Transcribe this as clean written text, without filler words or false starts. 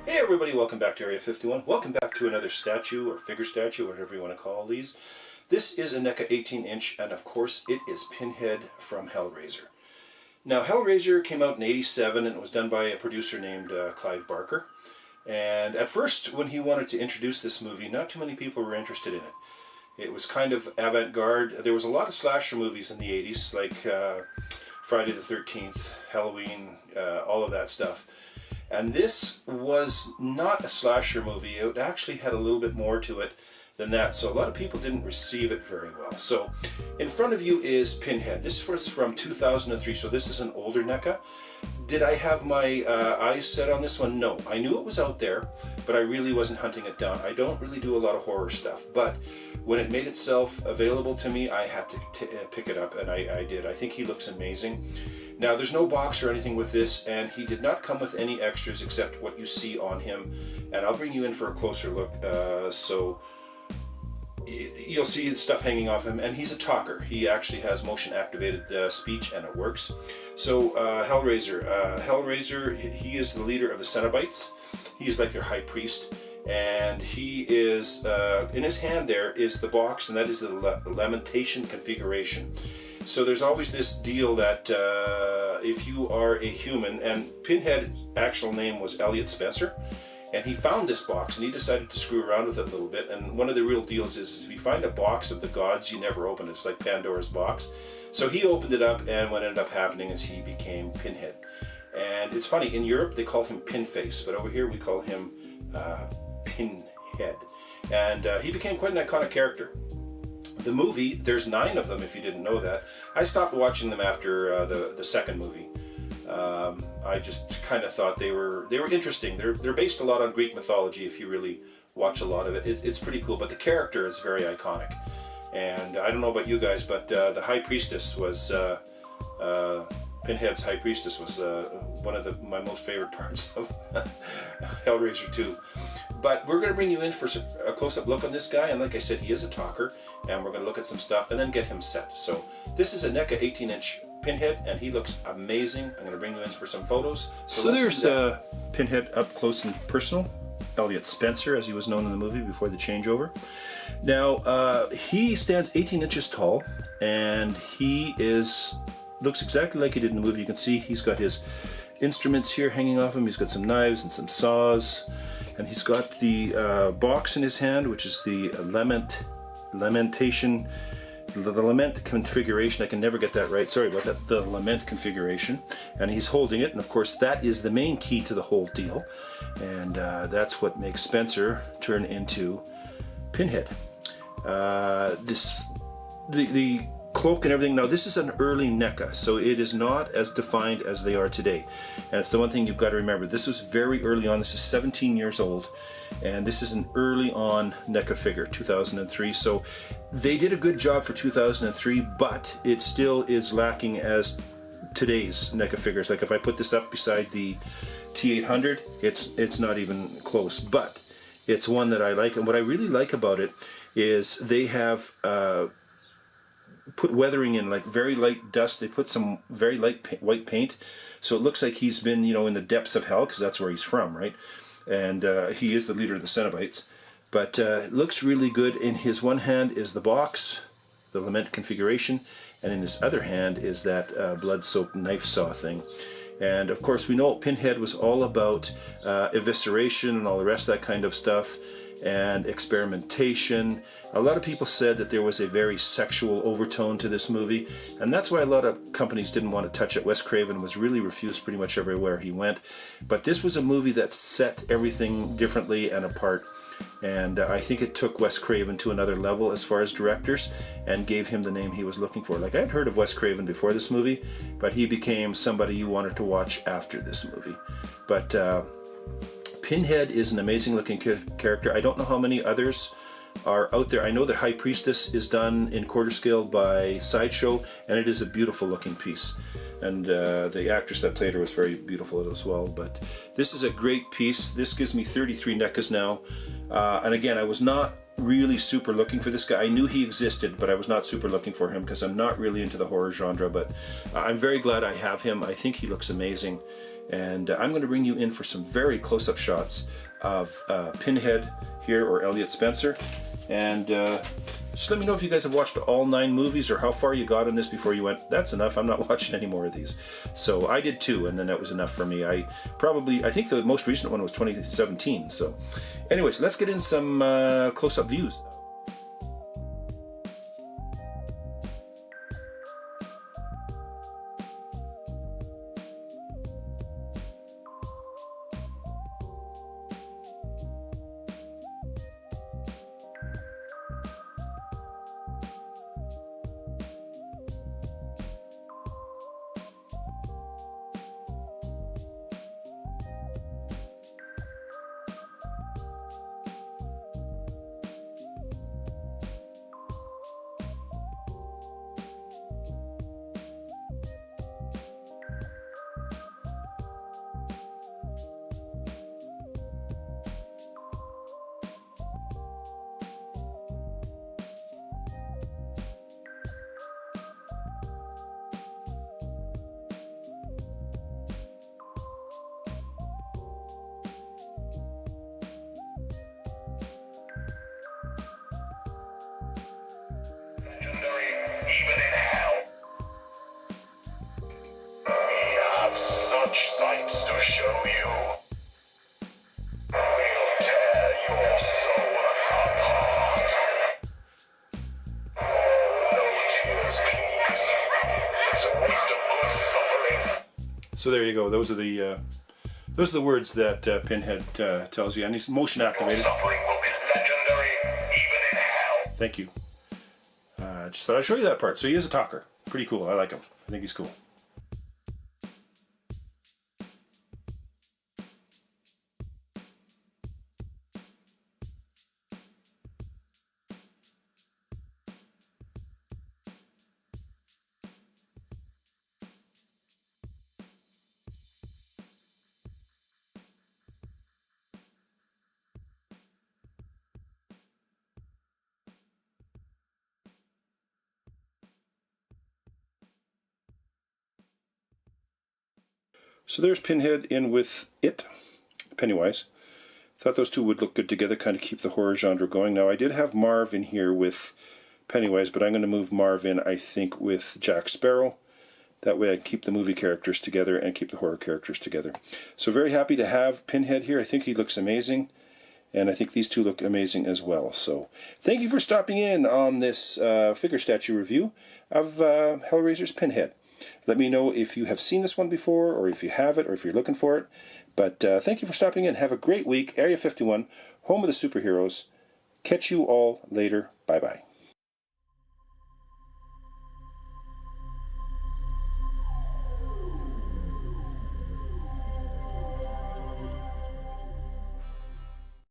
Hey everybody, welcome back to Area 51. Welcome back to another statue or figure statue, whatever you want to call these. This is a NECA 18-inch, and of course it is Pinhead from Hellraiser. Now Hellraiser came out in '87 and it was done by a producer named Clive Barker. And at first, when he wanted to introduce this movie, not too many people were interested in it. It was kind of avant-garde. There was a lot of slasher movies in the 80s, like Friday the 13th, Halloween, all of that stuff. And this was not a slasher movie. It actually had a little bit more to it than that, so a lot of people didn't receive it very well. So in front of you is Pinhead. This was from 2003, so this is an older NECA. Did I have my eyes set on this one? No. I knew it was out there, but I really wasn't hunting it down. I don't really do a lot of horror stuff, but when it made itself available to me, I had to pick it up, and I did. I think he looks amazing. Now, there's no box or anything with this, and he did not come with any extras except what you see on him, and I'll bring you in for a closer look, so you'll see stuff hanging off him, and he's a talker. He actually has motion-activated speech, and it works. So, Hellraiser, he is the leader of the Cenobites. He's like their high priest, and he is, in his hand there is the box, and that is the lamentation configuration. So there's always this deal that if you are a human, and Pinhead's actual name was Elliot Spencer, and he found this box and he decided to screw around with it a little bit. And one of the real deals is if you find a box of the gods, you never open it. It's like Pandora's box. So he opened it up, and what ended up happening is he became Pinhead. And it's funny, in Europe they call him Pinface, but over here we call him Pinhead. And he became quite an iconic character. The movie, there's 9 of them if you didn't know that. I stopped watching them after the second movie. I just kind of thought they were interesting. They're based a lot on Greek mythology if you really watch a lot of it. It's pretty cool, but the character is very iconic. And I don't know about you guys, but the High Priestess was, Pinhead's High Priestess was one of my most favorite parts of Hellraiser 2. But we're going to bring you in for a close-up look on this guy, and like I said, he is a talker, and we're going to look at some stuff and then get him set. So this is a NECA 18-inch Pinhead, and he looks amazing. I'm going to bring you in for some photos. So there's Pinhead up close and personal. Elliot Spencer, as he was known in the movie before the changeover. Now, he stands 18 inches tall, and he looks exactly like he did in the movie. You can see he's got his instruments here hanging off him. He's got some knives and some saws, and he's got the box in his hand, which is the lamentation, the lament configuration. I can never get that right. Sorry about that. The lament configuration, and he's holding it, and of course that is the main key to the whole deal, and that's what makes Spencer turn into Pinhead. The cloak and everything. Now this is an early NECA, so it is not as defined as they are today, and it's the one thing you've got to remember. This was very early on. This is 17 years old, and this is an early on NECA figure, 2003. So they did a good job for 2003, but it still is lacking as today's NECA figures. Like if I put this up beside the T800, it's not even close, but it's one that I like. And what I really like about it is they have put weathering in, like very light dust. They put some very light white paint, so it looks like he's been, in the depths of hell, because that's where he's from, right? And he is the leader of the Cenobites. But it looks really good. In his one hand is the box, the lament configuration, and in his other hand is that blood-soaked knife saw thing. And of course we know Pinhead was all about evisceration and all the rest of that kind of stuff, and experimentation. A lot of people said that there was a very sexual overtone to this movie, and that's why a lot of companies didn't want to touch it. Wes Craven was really refused pretty much everywhere he went. But this was a movie that set everything differently and apart, and I think it took Wes Craven to another level as far as directors, and gave him the name he was looking for. Like, I had heard of Wes Craven before this movie, but he became somebody you wanted to watch after this movie. But Pinhead is an amazing looking character. I don't know how many others are out there. I know the High Priestess is done in quarter scale by Sideshow, and it is a beautiful looking piece. And the actress that played her was very beautiful as well. But this is a great piece. This gives me 33 NECAs now. And again, I was not really super looking for this guy. I knew he existed, but I was not super looking for him because I'm not really into the horror genre. But I'm very glad I have him. I think he looks amazing. And I'm going to bring you in for some very close-up shots of Pinhead here, or Elliot Spencer. And just let me know if you guys have watched all 9 movies, or how far you got in this before you went, that's enough, I'm not watching any more of these. So I did 2, and then that was enough for me. I think the most recent one was 2017. So anyways, let's get in some close-up views. Even in hell, we have such sights to show you. We'll tear your soul apart. Oh, no tears, please. It's a waste of good suffering. So there you go. Those are the words that Pinhead tells you, and he's motion activated. Your suffering will be legendary, even in hell. Thank you. Just thought I'd show you that part. So he is a talker. Pretty cool. I like him. I think he's cool. So there's Pinhead in with It, Pennywise. Thought those two would look good together, kind of keep the horror genre going. Now I did have Marv in here with Pennywise, but I'm going to move Marv in, I think, with Jack Sparrow. That way I can keep the movie characters together and keep the horror characters together. So very happy to have Pinhead here. I think he looks amazing, and I think these two look amazing as well. So thank you for stopping in on this figure statue review of Hellraiser's Pinhead. Let me know if you have seen this one before, or if you have it, or if you're looking for it. But thank you for stopping in. Have a great week. Area 51, home of the superheroes. Catch you all later. Bye-bye.